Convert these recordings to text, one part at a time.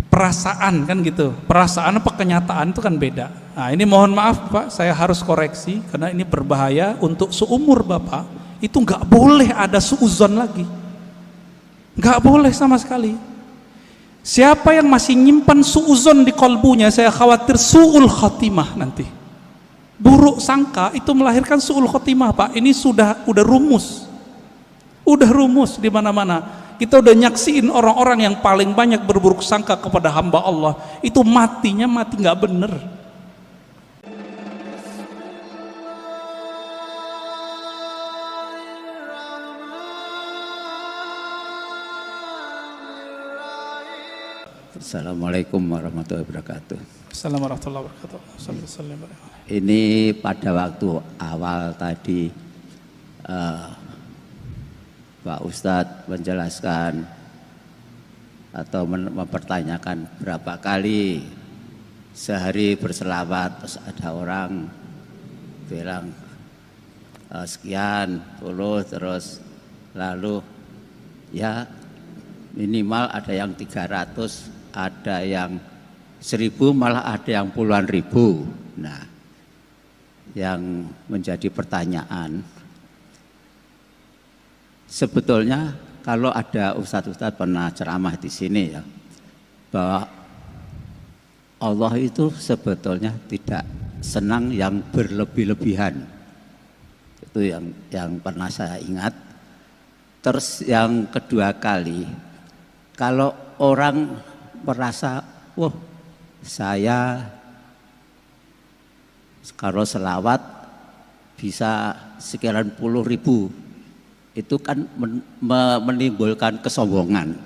perasaan kan gitu. Perasaan apa kenyataan itu kan beda. Nah, ini mohon maaf Pak, saya harus koreksi karena ini berbahaya untuk seumur Bapak. Itu nggak boleh ada suuzon lagi. Nggak boleh sama sekali. Siapa yang masih nyimpan suuzon di kolbunya, saya khawatir su'ul khotimah nanti. Buruk sangka itu melahirkan su'ul khotimah Pak. Ini udah rumus. Udah rumus di mana-mana. Kita udah nyaksiin orang-orang yang paling banyak berburuk sangka kepada hamba Allah, itu matinya mati nggak bener. Assalamualaikum warahmatullahi wabarakatuh. Assalamualaikum warahmatullahi wabarakatuh. Ini pada waktu awal tadi Pak Ustadz menjelaskan atau mempertanyakan berapa kali sehari berselawat, terus ada orang bilang sekian puluh, terus lalu ya minimal ada yang 300, ada yang 1000, malah ada yang puluhan ribu. Nah, yang menjadi pertanyaan, sebetulnya kalau ada ustadz-ustadz pernah ceramah di sini ya, bahwa Allah itu sebetulnya tidak senang yang berlebih-lebihan. Itu yang pernah saya ingat. Terus yang kedua kali, kalau orang merasa, wah saya kalau selawat bisa sekian puluh ribu, itu kan menimbulkan kesombongan.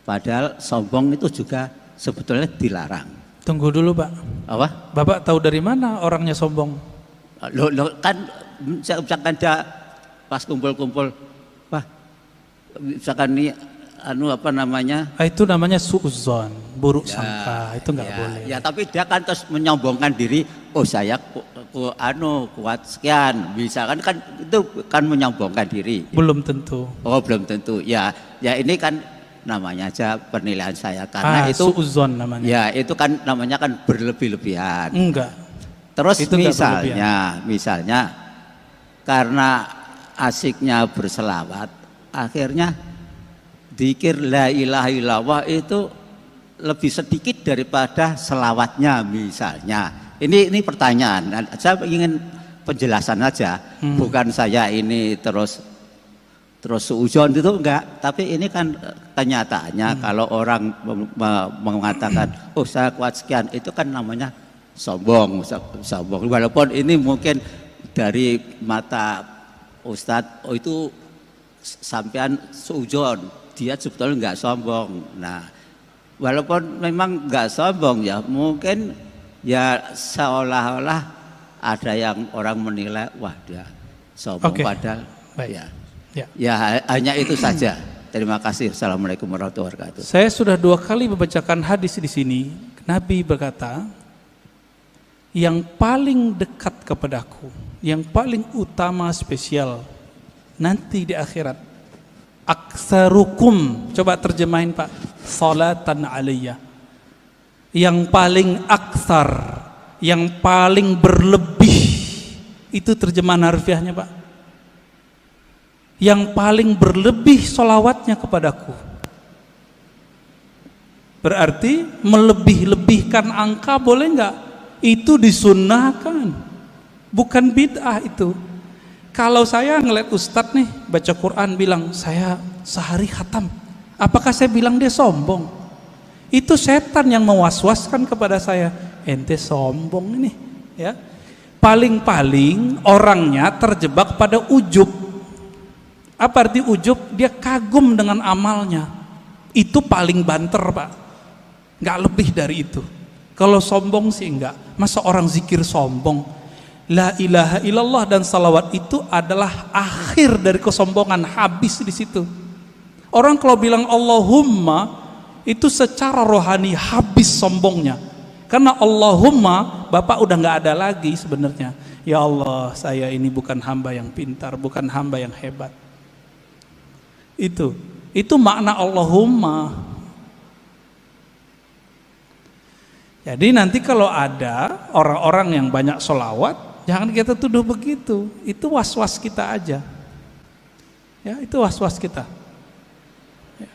Padahal sombong itu juga sebetulnya dilarang. Tunggu dulu Pak. Apa? Bapak tahu dari mana orangnya sombong? Lo kan misalkan dia pas kumpul-kumpul, wah misalkan ini apa namanya? Itu namanya suudzon, buruk sangka. Itu nggak boleh. Ya tapi dia kan terus menyombongkan diri, oh saya kuat sekian, misalkan kan itu kan menyombongkan diri. Belum tentu. Oh belum tentu. Ya ini kan namanya aja penilaian saya karena itu suudzon namanya. Ya itu kan namanya kan berlebih-lebihan. Enggak. Terus itu misalnya karena asiknya berselawat, akhirnya dzikir la ilaha illallah itu lebih sedikit daripada selawatnya misalnya. Ini pertanyaan. Saya ingin penjelasan aja. Bukan saya ini terus suudzon itu enggak. Tapi ini kan kenyataannya kalau orang mengatakan, oh saya kuat sekian, itu kan namanya sombong. Walaupun ini mungkin dari mata Ustadz, oh itu sampean suudzon, dia sebetulnya enggak sombong. Nah, walaupun memang enggak sombong ya, mungkin ya seolah-olah ada yang orang menilai, wah dia sombong. Padahal ya hanya itu saja. Terima kasih. Assalamualaikum warahmatullahi wabarakatuh. Saya sudah 2 kali membacakan hadis di sini. Nabi berkata, yang paling dekat kepadaku, yang paling utama spesial nanti di akhirat, aktsarukum, coba terjemahin Pak, salatan alayya, yang paling aktsar, yang paling berlebih, itu terjemahan harfiahnya Pak, yang paling berlebih sholawatnya kepadaku. Berarti melebih-lebihkan angka boleh enggak? Itu disunnahkan, bukan bid'ah itu. Kalau saya ngeliat ustadz nih baca Quran bilang saya sehari khatam, apakah saya bilang dia sombong? Itu setan yang mewaswaskan kepada saya, ente sombong ini ya. Paling-paling orangnya terjebak pada ujub. Apa arti ujub? Dia kagum dengan amalnya. Itu paling banter Pak, nggak lebih dari itu. Kalau sombong sih enggak. Masa orang zikir sombong? La ilaha illallah dan salawat itu adalah akhir dari kesombongan, habis di situ. Orang kalau bilang Allahumma itu secara rohani habis sombongnya. Karena Allahumma Bapak udah nggak ada lagi sebenarnya. Ya Allah, saya ini bukan hamba yang pintar, bukan hamba yang hebat. Itu makna Allahumma. Jadi nanti kalau ada orang-orang yang banyak sholawat, jangan kita tuduh begitu. Itu was-was kita aja. Ya, itu was-was kita. Ya.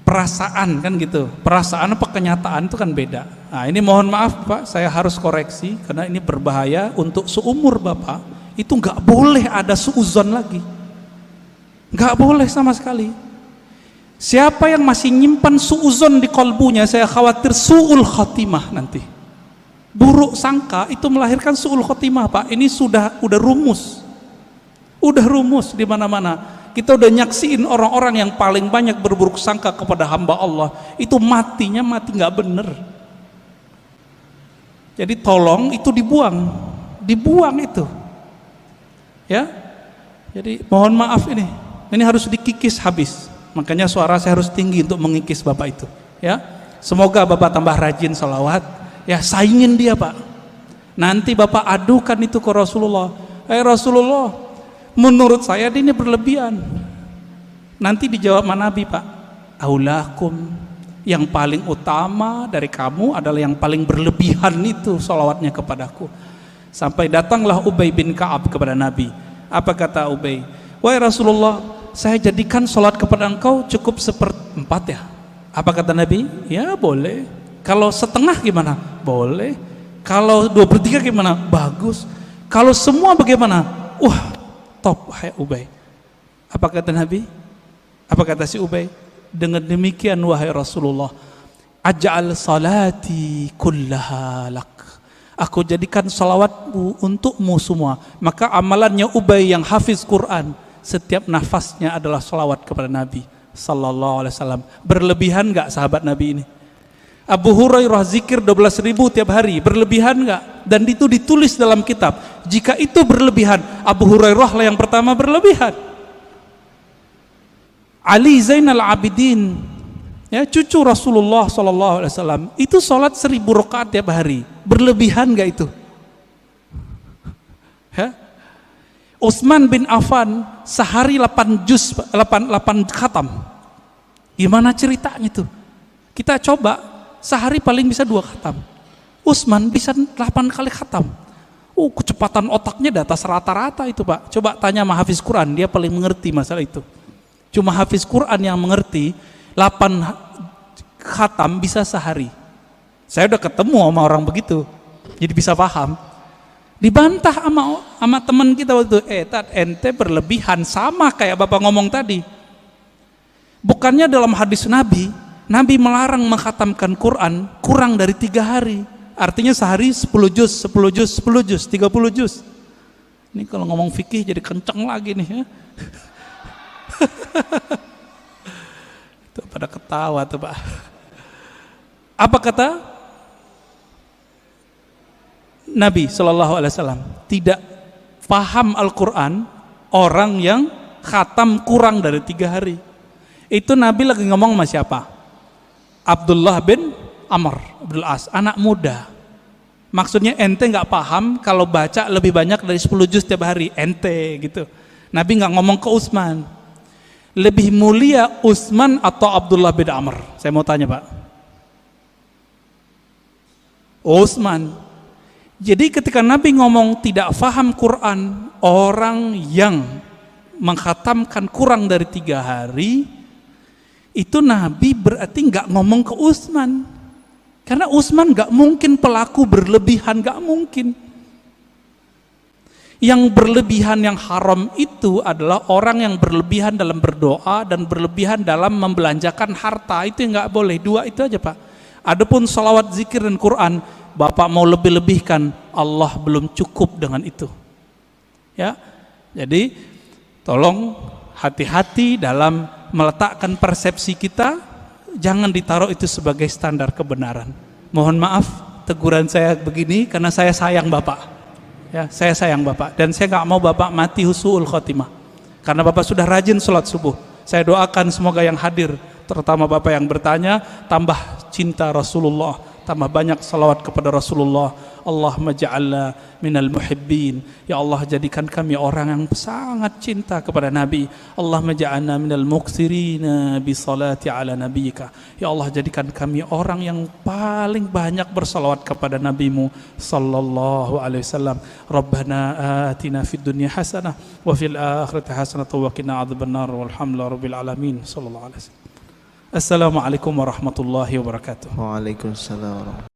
Perasaan kan gitu. Perasaan apa kenyataan itu kan beda. Nah, ini mohon maaf Pak, saya harus koreksi karena ini berbahaya untuk seumur Bapak. Itu nggak boleh ada suuzon lagi. Nggak boleh sama sekali. Siapa yang masih nyimpan suuzon di kolbunya, saya khawatir su'ul khotimah nanti. Buruk sangka itu melahirkan su'ul khotimah, Pak. Ini udah rumus. Udah rumus di mana-mana. Kita udah nyaksiin orang-orang yang paling banyak berburuk sangka kepada hamba Allah, itu matinya mati nggak bener. Jadi tolong itu dibuang. Dibuang itu. Ya. Jadi mohon maaf ini. Ini harus dikikis habis. Makanya suara saya harus tinggi untuk mengikis Bapak itu, ya. Semoga Bapak tambah rajin sholawat, ya, saingin dia Pak. Nanti Bapak adukan itu ke Rasulullah. Rasulullah, menurut saya ini berlebihan. Nanti dijawab Nabi Pak, aulakum, yang paling utama dari kamu adalah yang paling berlebihan itu sholawatnya kepadaku. Sampai datanglah Ubay bin Ka'ab kepada Nabi. Apa kata Ubay? Wahai Rasulullah, saya jadikan sholat kepada engkau cukup seperempat ya. Apa kata Nabi? Ya boleh. Kalau setengah gimana? Boleh. Kalau 2/3 gimana? Bagus. Kalau semua bagaimana? Wah, top, hai Ubay. Apa kata Nabi? Apa kata si Ubay? Dengan demikian wahai Rasulullah, aj'al salati kullaha lak. Aku jadikan salawatmu untukmu semua. Maka amalannya Ubay yang hafiz Quran, setiap nafasnya adalah salawat kepada Nabi sallallahu alaihi wasallam. Berlebihan enggak sahabat Nabi ini? Abu Hurairah zikir 12.000 tiap hari, berlebihan enggak? Dan itu ditulis dalam kitab. Jika itu berlebihan, Abu Hurairah lah yang pertama berlebihan. Ali Zainal Abidin, ya, cucu Rasulullah sallallahu alaihi wasallam, itu salat 1000 rakaat tiap hari. Berlebihan enggak itu? Ya? Utsman bin Affan sehari 8 khatam. Gimana ceritanya tuh? Kita coba sehari paling bisa 2 khatam. Utsman bisa 8 kali khatam. Kecepatan otaknya di atas rata-rata itu Pak. Coba tanya sama hafiz Quran, dia paling mengerti masalah itu. Cuma hafiz Quran yang mengerti 8 khatam bisa sehari. Saya udah ketemu sama orang begitu, jadi bisa paham. Dibantah sama teman kita waktu itu, ente berlebihan, sama kayak Bapak ngomong tadi. Bukannya dalam hadis Nabi melarang mengkhatamkan Quran kurang dari 3 hari. Artinya sehari 10 juz, 10 juz, 10 juz, 30 juz. Ini kalau ngomong fikih jadi kenceng lagi nih ya. Itu pada ketawa tuh Pak. Apa kata Nabi Shallallahu Alaihi Wasallam? Tidak paham Al-Quran orang yang khatam kurang dari 3 hari. Itu Nabi lagi ngomong sama siapa? Abdullah bin Amr Abdul As, anak muda. Maksudnya ente nggak paham kalau baca lebih banyak dari 10 juz tiap hari, ente gitu. Nabi nggak ngomong ke Utsman. Lebih mulia Utsman atau Abdullah bin Amr? Saya mau tanya Pak. Utsman. Jadi ketika Nabi ngomong tidak faham Quran, orang yang mengkhatamkan kurang dari 3 hari, itu Nabi berarti nggak ngomong ke Utsman. Karena Utsman nggak mungkin pelaku berlebihan, nggak mungkin. Yang berlebihan yang haram itu adalah orang yang berlebihan dalam berdoa dan berlebihan dalam membelanjakan harta. Itu yang nggak boleh. 2 itu aja Pak. Adapun salawat, zikir dan Quran, Bapak mau lebih-lebihkan, Allah belum cukup dengan itu. Ya, jadi tolong hati-hati dalam meletakkan persepsi kita, jangan ditaruh itu sebagai standar kebenaran. Mohon maaf teguran saya begini karena saya sayang Bapak. Ya, saya sayang Bapak dan saya nggak mau Bapak mati husnul khotimah. Karena Bapak sudah rajin sholat subuh. Saya doakan semoga yang hadir, terutama Bapak yang bertanya, tambah cinta Rasulullah, tambah banyak salawat kepada Rasulullah. Allahumma ja'alna minal muhibbin. Ya Allah, jadikan kami orang yang sangat cinta kepada Nabi. Allahumma ja'alna minal muktsirina bi salati ala nabiyyika. Ya Allah, jadikan kami orang yang paling banyak bersalawat kepada nabimu sallallahu alaihi wasallam. Rabbana atina fid dunya hasanah wa fil akhirati hasanah wa qina adzabannar. Walhamdulillahi rabbil alamin. Sallallahu alaihi wasallam. Assalamualaikum warahmatullahi wabarakatuh. Waalaikumsalam.